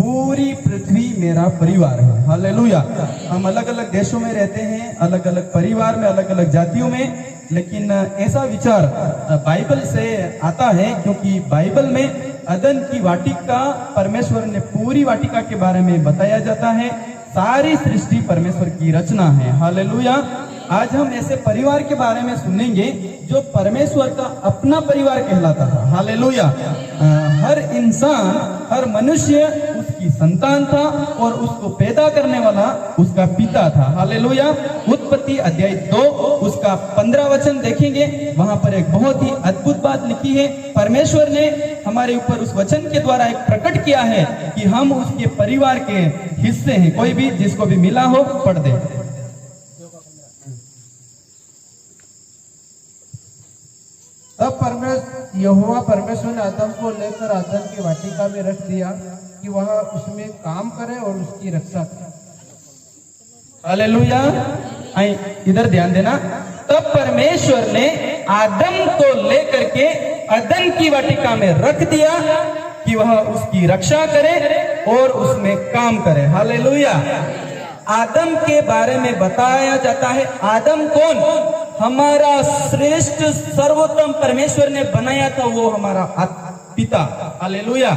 पूरी पृथ्वी मेरा परिवार है। हालेलुया। हम अलग अलग देशों में रहते हैं, अलग अलग परिवार में, अलग अलग जातियों में, लेकिन ऐसा विचार बाइबल से आता है, क्योंकि बाइबल में अदन की वाटिका, परमेश्वर ने पूरी वाटिका के बारे में बताया जाता है। सारी सृष्टि परमेश्वर की रचना है। हालेलुया। आज हम ऐसे परिवार के बारे में सुनेंगे जो परमेश्वर का अपना परिवार कहलाता था। हालेलुया। हर इंसान, हर मनुष्य उसकी संतान था और उसको पैदा करने वाला उसका पिता था। हालेलुया। उत्पत्ति अध्याय 2 उसका 15 वचन देखेंगे, वहां पर एक बहुत ही अद्भुत बात लिखी है। परमेश्वर ने हमारे ऊपर उस वचन के द्वारा एक प्रकट किया है कि हम उसके परिवार के हिस्से हैं। कोई भी जिसको भी मिला हो पढ़ दे। तब यहोवा परमेश्वर ने आदम को लेकर आदम की वाटिका में रख दिया कि वह उसमें काम करे और उसकी रक्षा करे। हालेलुया। इधर ध्यान देना। तब परमेश्वर ने आदम को लेकर के अदन की वाटिका में रख दिया कि वह उसकी रक्षा करे और उसमें काम करे। हालेलुया। आदम के बारे में बताया जाता है। आदम कौन? हमारा श्रेष्ठ सर्वोत्तम परमेश्वर ने बनाया था, वो हमारा पिता। हालेलुया।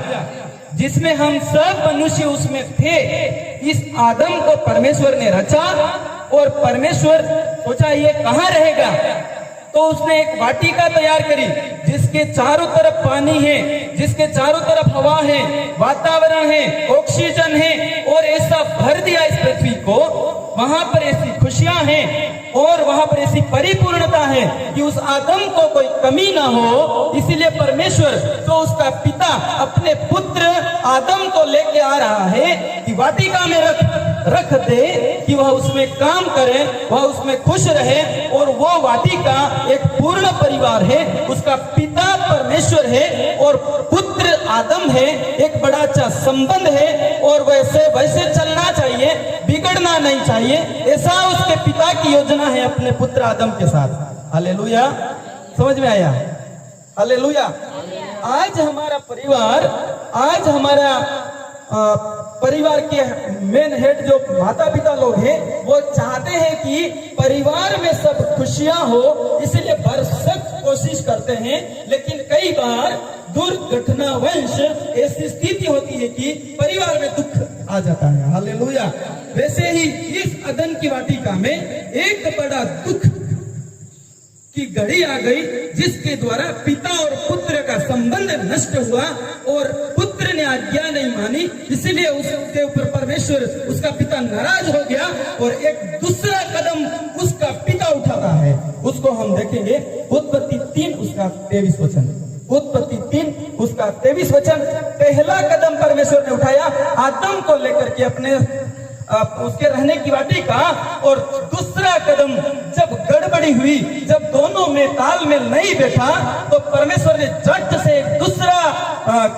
जिसमें हम सब मनुष्य उसमें थे। इस आदम को परमेश्वर ने रचा और परमेश्वर सोचा ये कहाँ रहेगा, तो उसने एक वाटिका तैयार करी जिसके चारों तरफ पानी है, जिसके चारों तरफ हवा है, वातावरण है, ऑक्सीजन है, और ऐसा भर दिया इस पृथ्वी को। वहां पर ऐसी खुशियां हैं और वहां पर ऐसी परिपूर्णता है कि उस आदम को कोई कमी ना हो। इसीलिए परमेश्वर जो उसका पिता अपने पुत्र आदम को लेके आ रहा है कि वाटिका में रख दे कि वह उसमें काम करे, वह उसमें खुश रहे, और वो वाटिका एक पूर्ण परिवार है। उसका पिता परमेश्वर है और पुत्र आदम है। एक बड़ा अच्छा संबंध है और वैसे चलना चाहिए, बिगड़ना नहीं चाहिए। ऐसा उसके पिता की योजना है अपने पुत्र आदम के साथ। हालेलुया। समझ में आया? हालेलुया। आज हमारा परिवार, आज हमारा परिवार के मेन हेड जो माता पिता लोग हैं, वो चाहते हैं कि परिवार में सब खुशियां हो, इसलिए भरसक कोशिश करते हैं। लेकिन कई बार दुर्घटनावश ऐसी स्थिति होती है कि परिवार में दुख आ जाता है। हालेलुया। वैसे ही इस अदन की वाटिका में एक बड़ा दुख की घड़ी आ गई, जिसके द्वारा पिता और पुत्र का संबंध नष्ट हुआ और पुत्र ने आज्ञा नहीं मानी। इसीलिए उसके ऊपर परमेश्वर, उसका पिता नाराज हो गया और एक दूसरा कदम उसका पिता उठाता है। उसको हम देखेंगे उत्पत्ति 3 उसका 23 वचन। उत्पत्ति 3 उसका 23 वचन। पहला कदम परमेश्वर ने उठाया आदम को लेकर के अपने उसके रहने की वाटिका, और दूसरा कदम जब गड़बड़ी हुई, जब दोनों में तालमेल नहीं बैठा, तो परमेश्वर ने झट से दूसरा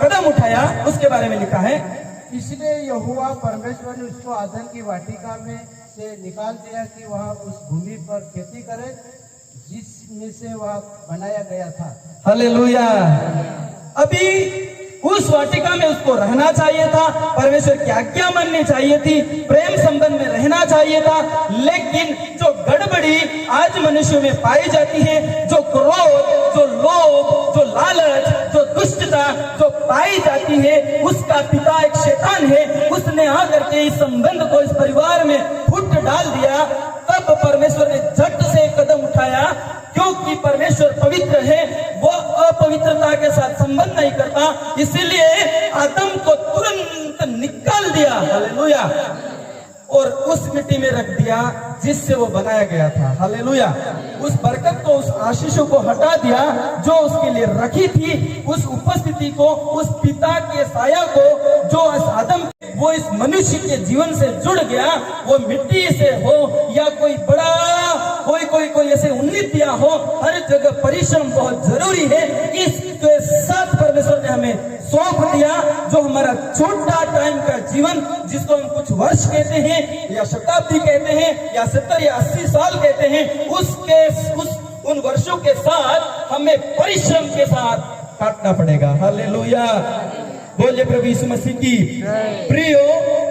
कदम उठाया। उसके बारे में लिखा है, इसलिए यहोवा परमेश्वर ने उसको आदन की वाटिका में से निकाल दिया कि वह उस भूमि पर खेती करे जिसमें से वह बनाया गया था। हालेलुया। अभी उस वाटिका में उसको रहना चाहिए था, परमेश्वर की आज्ञा माननी चाहिए थी, प्रेम संबंध में रहना चाहिए था। लेकिन जो गड़बड़ी आज मनुष्य में पाई जाती है, जो क्रोध, जो लोभ, जो लालच, जो दुष्टता जो पाई जाती है, उसका पिता एक शैतान है। उसने आकर के इस संबंध को, इस परिवार में फूट डाल दिया। तब परमेश्वर ने झट से कदम उठाया, क्योंकि परमेश्वर पवित्र है, वो अपवित्रता के साथ संबंध नहीं करता। इसीलिए आदम को तुरंत निकाल दिया। हालेलुया। और उस मिट्टी में रख दिया जिससे वो बनाया गया था। हालेलुया। उस बरकत को, उस आशीषों को हटा दिया जो उसके लिए रखी थी। उस उपस्थिति को, उस पिता के साया को जो इस आदम, वो इस मनुष्य के जीवन से जुड़ गया। वो मिट्टी से हो या कोई बड़ा कोई ऐसे उन्नतियां हो, हर जगह परिश्रम बहुत जरूरी है। इसके साथ परमेश्वर ने हमें सौंप दिया, जो हमारा छोटा टाइम का जीवन, जिसको हम कुछ वर्ष कहते हैं या शताब्दी कहते हैं या 70 या 80 साल कहते हैं, उन वर्षों के साथ हमें परिश्रम के साथ काटना पड़ेगा। हालेलुया। बोलिए प्रभु यीशु मसीह की। प्रियो,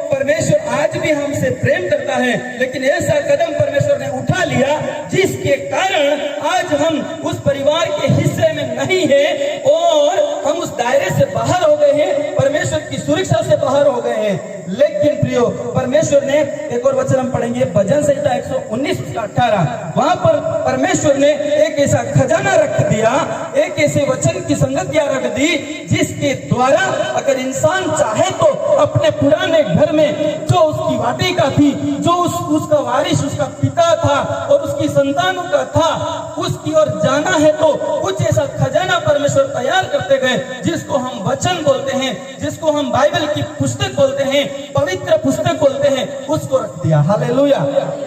परमेश्वर आज भी हमसे प्रेम करता है, लेकिन ऐसा कदम परमेश्वर ने उठा लिया जिसके कारण आज हम उस परिवार के हिस्से में नहीं है और हम उस दायरे से बाहर हो गए हैं, परमेश्वर की सुरक्षा से बाहर हो गए हैं। लेकिन प्रियो, परमेश्वर ने एक और वचन हम पढ़ेंगे, भजन संहिता 119 उसका 18, वहां पर परमेश्वर ने एक ऐसा खजाना रख दिया, एक ऐसे वचन की संगतियां रख दी जिसके द्वारा अगर इंसान चाहे तो अपने पुराने घर में जो उसकी वाटिका थी, जो उसका वारिस उसका पिता था और उसकी संतानों का था, उसकी ओर जाना है तो कुछ ऐसा खजाना परमेश्वर तैयार करते गए जिसको हम वचन बोलते हैं, जिसको हम बाइबल की पुस्तक बोलते हैं, पवित्र पुस्तक बोलते हैं, उसको रख दिया। हालेलुया।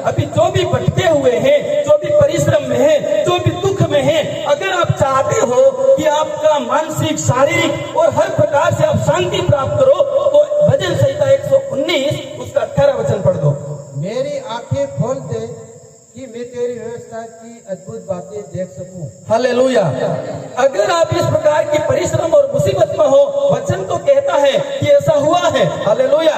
अभी जो भी भटके हुए हैं, जो भी परिश्रम में है, जो भी दुख में है, अगर आप चाहते हो कि आपका मानसिक, शारीरिक और हर प्रकार से आप शांति प्राप्त करो तो भजन संहिता 119 उसका 18 वचन पढ़ दो। मेरी आंखें खोल दे कि मैं तेरी व्यवस्था की अद्भुत बातें देख सकूं। हालेलुया। अगर आप इस प्रकार की परिश्रम और मुसीबत में हो, वचन तो कहता है कि ऐसा हुआ है। हालेलुया।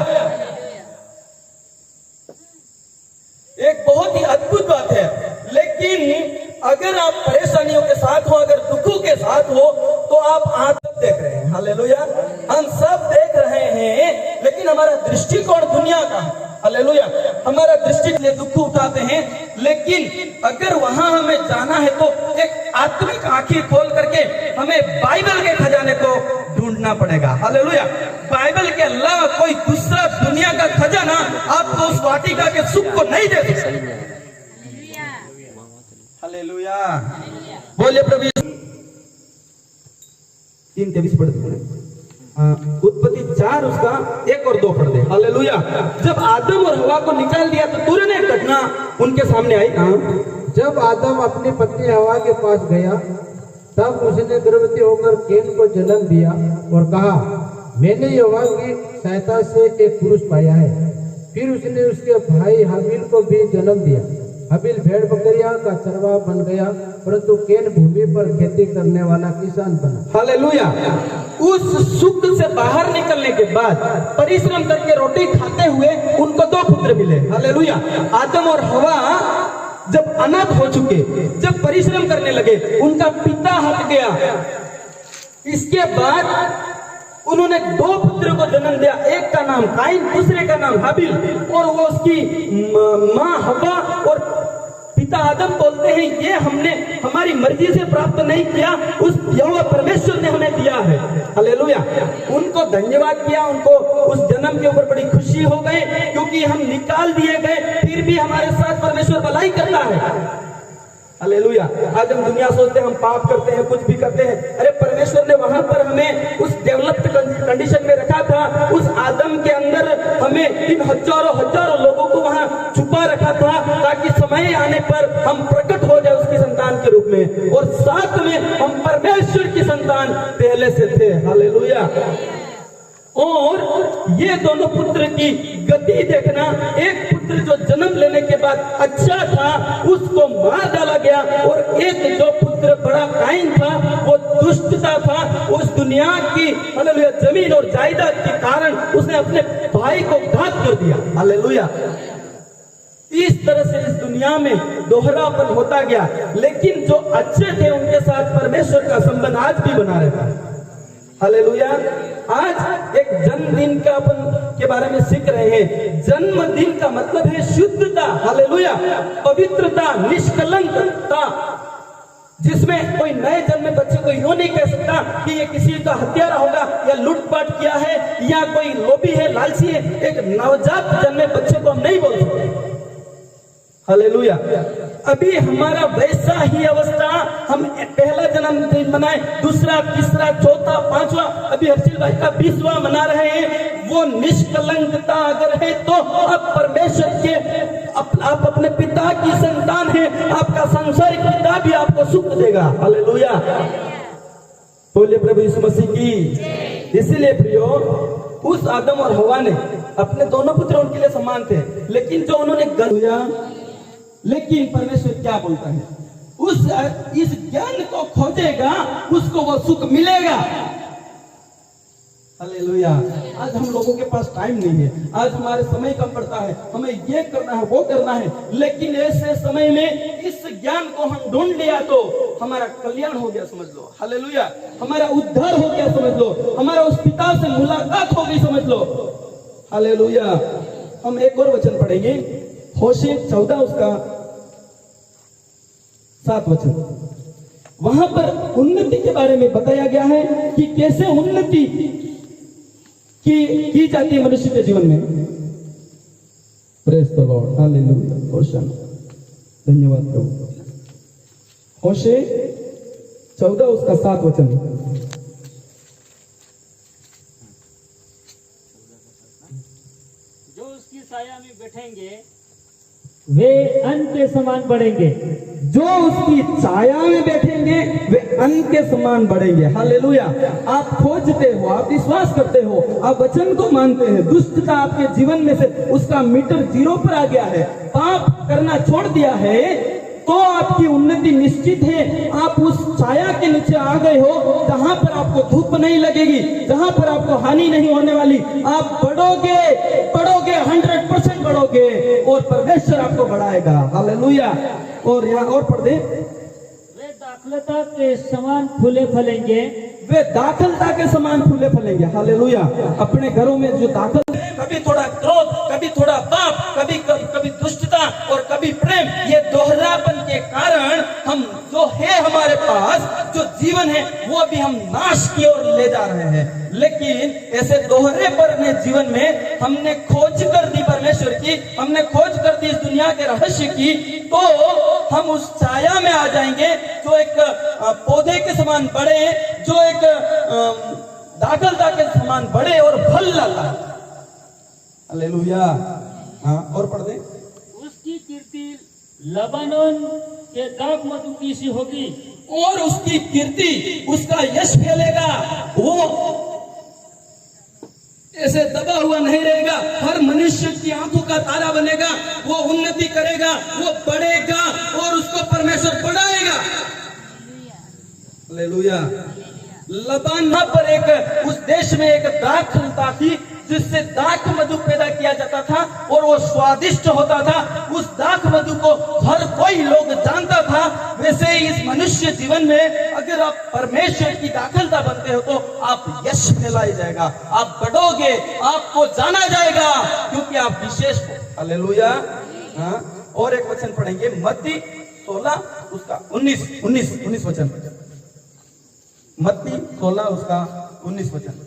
एक बहुत ही अद्भुत बात है। लेकिन अगर आप परेशानियों के साथ हो, अगर दुखों के साथ हो, तो आप आंख देख रहे हैं। हालेलुया। हम सब देख रहे हैं, लेकिन हमारा दृष्टिकोण दुनिया का है। हालेलुया। हमारा दृष्टि के लिए दुख उठाते हैं, लेकिन अगर वहां हमें जाना है तो एक आत्मिक आंखें खोल करके हमें बाइबल के खजाने को ढूंढना पड़ेगा। हालेलुया। बाइबल के अलावा कोई दूसरा दुनिया का खजाना आपको उस वाटिका के सुख को नहीं दे सकता। हालेलुया। बोलिए प्रभु। 3:23 पढ़ दो। उत्पत्ति 4 उसका 1 और 2 पढ़ दे। हालेलुया। जब आदम और हवा को निकाल दिया तो तुरंत एक घटना उनके सामने आई। जब आदम अपनी पत्नी हवा के पास गया, तब उसने गर्भवती होकर कैन को जन्म दिया और कहा, मैंने यहोवा की सहायता से एक पुरुष पाया है। फिर उसने उसके भाई हाबिल को भी जन्म दिया। हाबिल भेड़ बकरियां का चरवाहा बन गया, परंतु कैन भूमि पर खेती करने वाला किसान बना। हालेलुया। उस सुख से बाहर निकलने के बाद परिश्रम करके रोटी खाते हुए उनको 2 पुत्र मिले। हालेलुया। आदम और हवा जब अनाथ हो चुके, जब परिश्रम करने लगे, उनका पिता हट गया। इसके बाद उन्होंने 2 पुत्र को जन्म दिया, एक का नाम काइन, दूसरे का नाम हाबिल। और वो उसकी माँ हवा और पिता आदम बोलते हैं, ये हमने हमारी मर्जी से प्राप्त नहीं किया, उस यहोवा परमेश्वर ने हमें दिया है। हालेलुया। उनको धन्यवाद किया, उनको उस जन्म के ऊपर बड़ी खुशी हो गई, क्योंकि हम निकाल दिए गए, फिर भी हमारे साथ परमेश्वर भलाई करता है। हालेलुया। आज हम दुनिया सोचते हैं हम पाप करते हैं, कुछ भी करते हैं। अरे परमेश्वर ने वहां पर हमें उस डेवलप्ड कंडीशन में रखा था, उस आदम के अंदर हमें इन हजारों लोगों को वहां छुपा रखा था, ताकि समय आने पर हम प्रकट हो जाए उसकी संतान के रूप में, और साथ में हम परमेश्वर की संतान पहले से थे। हालेलुया। और ये दोनों पुत्र की गति देखना, एक पुत्र जो जन्म लेने के बाद अच्छा था उसको मार डाला गया, और एक जो पुत्र बड़ा काइन था वो दुष्टता था, उस दुनिया की हालेलुया जमीन और जायदाद के कारण उसने अपने भाई को घात कर दिया। हालेलुया। इस तरह से इस दुनिया में दोहरापन होता गया, लेकिन जो अच्छे थे उनके साथ परमेश्वर का संबंध आज भी बना रहता है। हालेलुया। आज एक जन्मदिन का अपन के बारे में सीख रहे हैं। जन्मदिन का मतलब है शुद्धता। हालेलुया। पवित्रता, निष्कलंकता, जिसमें कोई नए जन्मे बच्चे को यूं नहीं कह सकता कि ये किसी का हत्यारा होगा या लूटपाट किया है या कोई लोभी है, लालची है। एक नवजात जन्मे बच्चे को हम नहीं बोल सकते। हालेलुया। अभी हमारा वैसा ही अवस्था, हम पहला जन्मदिन मनाए, दूसरा, तीसरा, चौथा, पांचवा, अभी हर्षिल भाई का 20वां मना रहे हैं। वो निष्कलंकता अगर है तो आप परमेश्वर के, आप अपने पिता की संतान है, आपका सांसारिक पिता भी आपको सुख देगा। हालेलुया। बोलिए प्रभु यीशु मसीह की। इसीलिए प्रियो, उस आदम और हवा ने अपने दोनों पुत्र उनके लिए समान थे, लेकिन जो उन्होंने लेकिन परमेश्वर क्या बोलता है, इस ज्ञान को खोजेगा उसको वो सुख मिलेगा। हालेलुया। आज हम लोगों के पास टाइम नहीं है, आज हमारे समय कम पड़ता है, हमें ये करना है वो करना है, लेकिन ऐसे समय में इस ज्ञान को हम ढूंढ लिया तो हमारा कल्याण हो गया समझ लो। हालेलुया। हमारा उद्धार हो गया समझ लो, हमारा उस पिता से मुलाकात हो गई समझ लो। हालेलुया। हम एक और वचन पढ़ेंगे, होशे 14 उसका 7 वचन। वहां पर उन्नति के बारे में बताया गया है कि कैसे उन्नति की जाती है मनुष्य के जीवन में। Praise the Lord. हालेलुया। होशाना। धन्यवाद प्रभु। होशे 14 उसका 7 वचन। जो उसकी साया में बैठेंगे वे अन्न के समान बढ़ेंगे। जो उसकी छाया में बैठेंगे वे अन्न के समान बढ़ेंगे। हालेलुया। आप खोजते हो, आप विश्वास करते हो, आप वचन को मानते हैं, दुष्टता आपके जीवन में से उसका मीटर 0 पर आ गया है, पाप करना छोड़ दिया है, तो आपकी उन्नति निश्चित है। आप उस छाया के नीचे आ गए हो जहां पर आपको धूप नहीं लगेगी, जहां पर आपको हानि नहीं होने वाली। आप बढ़ोगे 100% बढ़ोगे और परमेश्वर आपको बढ़ाएगा। हालेलुया। और यहाँ और पढ़ दे, वे दाखलता के समान फूले फलेंगे। वे दाखलता के समान फूले फलेंगे। हालेलुया। अपने घरों में जो दाखल, कभी थोड़ा क्रोध, कभी थोड़ा पाप, कभी दुष्टता और कभी प्रेम, ये दोहरापन के कारण हम जो है हमारे पास जो जीवन है वो अभी हम नाश की ओर ले जा रहे हैं। लेकिन ऐसे दोहरे पर जीवन में हमने खोज कर दी परमेश्वर की, हमने खोज कर दी इस दुनिया के रहस्य की, तो हम उस छाया में आ जाएंगे जो एक पौधे के समान बढ़े, जो एक दाखलता के समान बढ़े और फल लाता है। हालेलुया। हाँ और पढ़ दे, उसकी कीर्ति लबानोन के दाख मधु की सी होगी। और उसकी कीर्ति, उसका यश फैलेगा, वो ऐसे दबा हुआ नहीं रहेगा, हर मनुष्य की आंखों का तारा बनेगा, वो उन्नति करेगा, वो बढ़ेगा और उसको परमेश्वर बढ़ाएगा। हालेलुया। लबान पर एक उस देश में एक दाख फलता थी जिससे दाख मधु पैदा किया जाता था और वो स्वादिष्ट होता था। उस दाख मधु को हर कोई लोग जानता था। वैसे ही इस मनुष्य जीवन में अगर आप परमेश्वर की दाखलता बनते हो तो आप यश फैलाई जाएगा, आप बढ़ोगे, आपको जाना जाएगा क्योंकि आप विशेष हो। हालेलुया। हाँ और एक वचन पढ़ेंगे, मत्ती 16 उसका 19 वचन। मत्ती 16 उसका 19 वचन।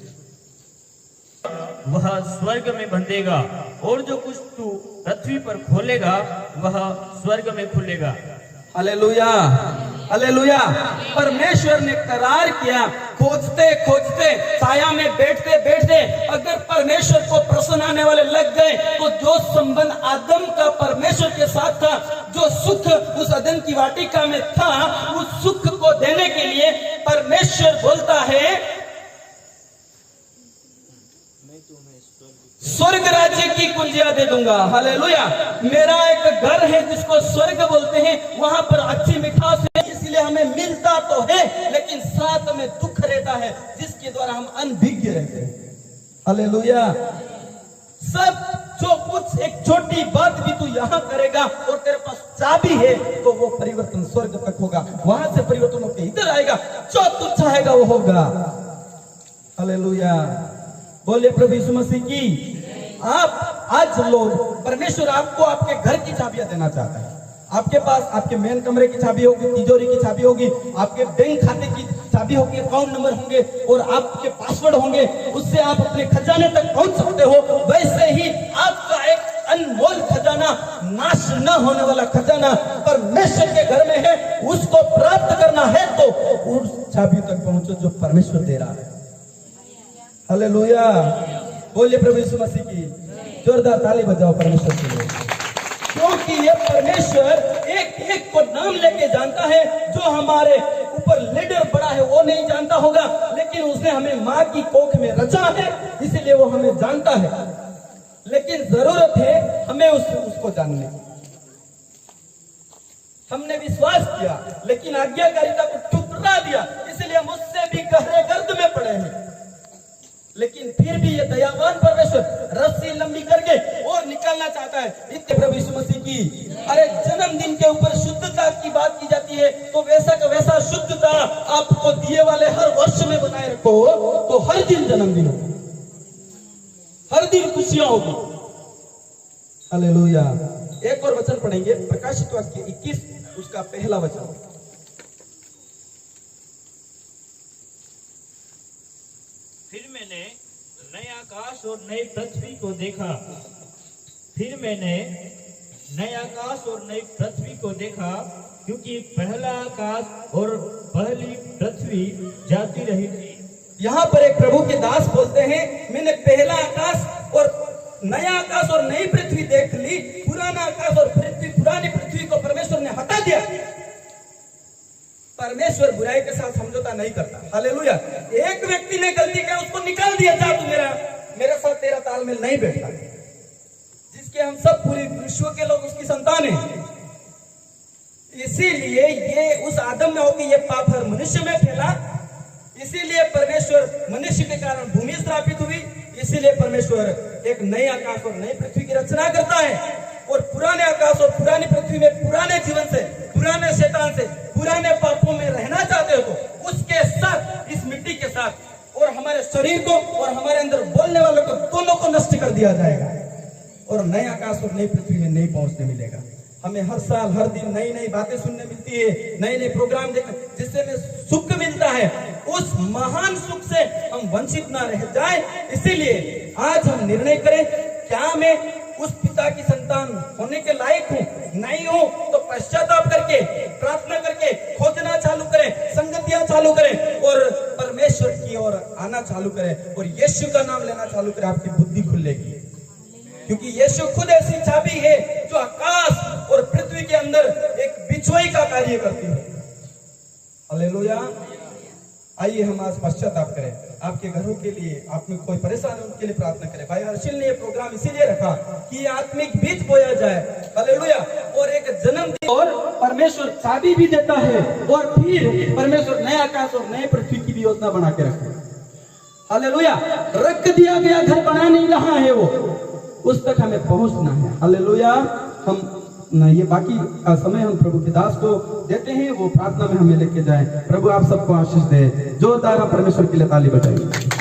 वह स्वर्ग में बंधेगा और जो कुछ तू पृथ्वी पर खोलेगा वह स्वर्ग में खुलेगा। हालेलुया। हालेलुया। परमेश्वर ने करार किया, खोजते खोजते छाया में बैठते बैठते अगर परमेश्वर को प्रसन्न आने वाले लग गए तो जो संबंध आदम का परमेश्वर के साथ था, जो सुख उस अदन की वाटिका में था, उस सुख को देने के लिए परमेश्वर बोलता है स्वर्ग राज्य की कुंजियां दे दूंगा। हालेलुया। मेरा एक घर है जिसको स्वर्ग बोलते हैं, वहां पर अच्छी मिठास है, इसलिए हमें मिलता तो है लेकिन साथ में दुख रहता है जिसके द्वारा हम अनभिज्ञ रहते हैं। हालेलुया। सब जो कुछ एक छोटी बात भी तू यहाँ करेगा और तेरे पास चाबी है तो वो परिवर्तन स्वर्ग तक होगा, वहां से परिवर्तन होकर इधर आएगा, जो तू चाहेगा वो होगा। हालेलुया। बोले प्रभु यीशु मसीह की। आप आज लोग, परमेश्वर आपको आपके घर की चाबियां देना चाहता है। आपके पास आपके मेन कमरे की चाबी होगी, तिजोरी की चाबी होगी, आपके बैंक खाते की चाबी होगी, अकाउंट नंबर होंगे और आपके पासवर्ड होंगे, उससे आप अपने खजाने तक पहुंच सकते हो। वैसे ही आपका एक अनमोल खजाना, नाश न होने वाला खजाना परमेश्वर के घर में है, उसको प्राप्त करना है तो उस चाबी तक पहुंचो जो परमेश्वर दे रहा है। हालेलुया। बोलिए प्रभु यीशु मसीह की। जोरदार ताली बजाओ परमेश्वर के लिए, क्योंकि ये परमेश्वर एक एक को नाम लेके जानता है। जो हमारे ऊपर लीडर बड़ा है वो नहीं जानता होगा, लेकिन उसने हमें माँ की कोख में रचा है, इसीलिए वो हमें जानता है। लेकिन जरूरत है हमें उसको जानने की। हमने विश्वास किया लेकिन आज्ञाकारिता को ठुकरा दिया, इसलिए हम उससे भी गहरे गर्द में पड़े हैं। लेकिन फिर भी ये दयावान परमेश्वर रस्सी लंबी करके और निकालना चाहता है। इतने प्रभु यीशु मसीह की अरे जन्मदिन के ऊपर शुद्धता की बात की जाती है, तो वैसा का वैसा शुद्धता आपको दिए वाले हर वर्ष में बनाए रखो, तो हर दिन जन्मदिन हो, हर दिन खुशियां होगी। हालेलुया। एक और वचन पढ़ेंगे, प्रकाशित वाक्य 21 उसका पहला वचन। फिर मैंने नए आकाश और नई पृथ्वी को देखा, फिर मैंने नए आकाश और नई पृथ्वी को देखा, क्योंकि पहला आकाश और पहली पृथ्वी जाती रही थी। यहाँ पर एक प्रभु के दास बोलते हैं, मैंने पहला आकाश और नया आकाश और नई पृथ्वी देख ली, पुराना आकाश और पुरानी पृथ्वी को परमेश्वर ने हटा दिया। परमेश्वर बुराई के साथ समझौता नहीं करता। हालेलुया। एक व्यक्ति ने गलती किया, उसको निकाल दिया, जा तू मेरे साथ तेरा तालमेल नहीं बैठता। जिसके हम सब पूरी विश्व के लोग उसकी संतान हैं। इसीलिए ये उस आदम में हो कि ये पाप हर मनुष्य में फैला, इसीलिए परमेश्वर मनुष्य के कारण भूमि श्रापित हुई, इसीलिए परमेश्वर एक नए आकाश और नई पृथ्वी की रचना करता है। और पुराने आकाश और पुरानी पृथ्वी में पुराने जीवन से, पुराने शैतान से, पुराने पापों में रहना चाहते हो तो उसके साथ, इस मिट्टी के साथ और हमारे शरीर को और हमारे अंदर बोलने वालों को दोनों को नष्ट कर दिया जाएगा और नए आकाश और नई पृथ्वी में नई पहुंचने मिलेगा। हमें हर साल हर दिन नई नई बातें सुनने मिलती है, नए नए प्रोग्राम देखने, जिससे हमें सुख मिलता है। उस महान सुख से हम वंचित ना रह जाए, इसीलिए आज हम निर्णय करें, क्या मैं उस पिता की संतान होने के लायक हूँ? नहीं हूँ तो पश्चाताप करके, प्रार्थना करके, खोजना चालू करें, संगतियां चालू करें और परमेश्वर की ओर आना चालू करें और यीशु का नाम लेना चालू करें। आपकी बुद्धि खुलेगी, क्योंकि यीशु खुद ऐसी चाबी है जो आकाश और पृथ्वी के अंदर एक बिछुआई का कार्य करती है। हालेलुया। आइए हम आज पश्चाताप करें, आपके घरों के लिए, आप में कोई परेशान है उनके लिए प्रार्थना करें। भाई हर्षिल ने ये प्रोग्राम इसीलिए रखा कि आत्मिक बीज बोया जाए। हालेलुया। और एक जन्मदिन और परमेश्वर चाबी भी देता है और फिर परमेश्वर नए आकाश और नए पृथ्वी की भी योजना बना के रखे। हालेलुया। रख दिया गया घर बना नहीं रहा है, वो उस तक हमें पहुंचना है। हालेलुया। हम ये बाकी का समय हम प्रभु के दास को देते हैं, वो प्रार्थना में हमें लेके जाए। प्रभु आप सबको आशीष दे। जोरदार परमेश्वर के लिए ताली बजाइए।